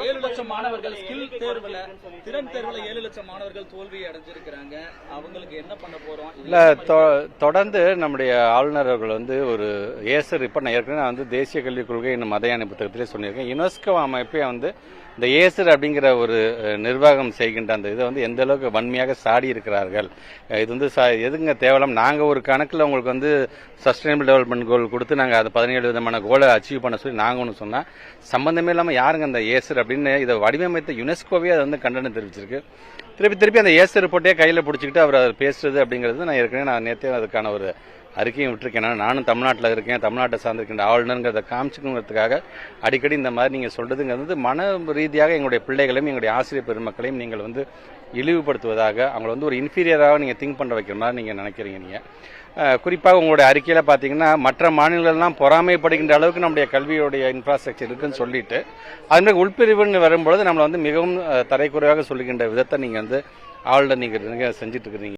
7 லட்சம் மாணவர்கள் ஸ்கில் தேர்வுல திறன் தேர்வுல 7 லட்சம் மாணவர்கள் தோல்வி அடைஞ்சிருக்கிறாங்க. அவங்களுக்கு என்ன பண்ண போறோம்? இல்ல தொடர்ந்து நம்முடைய ஆளுநர் அவர்கள் வந்து ஒரு ஏசர் இப்ப நான் ஏற்கனவே வந்து தேசிய கல்விக் கொள்கை என்னும் மதயானை புத்தகத்திலே சொல்லியிருக்கேன். யுனெஸ்கோ அமைப்பே வந்து இந்த ஏசர் அப்படிங்கிற ஒரு நிர்வாகம் செய்கின்ற அந்த இதை வந்து எந்த அளவுக்கு வன்மையாக சாடி இருக்கிறார்கள். இது வந்து எதுங்க தேவலாம், நாங்கள் ஒரு கணக்கில் உங்களுக்கு வந்து சஸ்டைனபிள் டெவலப்மெண்ட் கோல் கொடுத்து நாங்கள் அது 17 விதமான கோலை அச்சீவ் பண்ண சொல்லி நாங்கள் ஒன்று சொன்னால் சம்பந்தமே இல்லாமல் யாருங்க அந்த ஏசர் அப்படின்னு இதை வடிவமைத்த யுனெஸ்கோவே அதை வந்து கண்டனம் தெரிவிச்சிருக்கு. திருப்பி அந்த ஏசர் ரிப்போர்ட்டே கையில் பிடிச்சிக்கிட்டு அவர் பேசுறது அப்படிங்கிறது நான் ஏற்கனவே நேற்றே அதுக்கான ஒரு அறிக்கையும் விட்டுருக்கேன். நானும் தமிழ்நாட்டில் இருக்கேன், தமிழ்நாட்டை சார்ந்திருக்கின்ற ஆளுநருங்கிறத காமிச்சுக்கிறதுக்காக அடிக்கடி இந்த மாதிரி நீங்கள் சொல்றதுங்கிறது மன ரீதியாக எங்களுடைய பிள்ளைகளையும் எங்களுடைய ஆசிரியர் பெருமக்களையும் நீங்கள் வந்து இழிவுபடுத்துவதாக, அவங்களை வந்து ஒரு இன்ஃபீரியராக நீங்கள் திங்க் பண்ண வைக்கிற மாதிரி நீங்கள் நினைக்கிறீங்க. நீங்கள் குறிப்பாக உங்களுடைய அறிக்கையில் பார்த்தீங்கன்னா மற்ற மாநிலங்கள்லாம் பொறாமைப்படுகின்ற அளவுக்கு நம்முடைய கல்வியுடைய இன்ஃப்ராஸ்ட்ரக்சர் இருக்குன்னு சொல்லிட்டு அதுமாதிரி உள்பிரிவுன்னு வரும்பொழுது நம்மளை வந்து மிகவும் தரைக்குறைவாக சொல்லுகின்ற விதத்தை நீங்கள் வந்து ஆளுநர் நீங்கள் செஞ்சுட்டு இருக்கிறீங்க.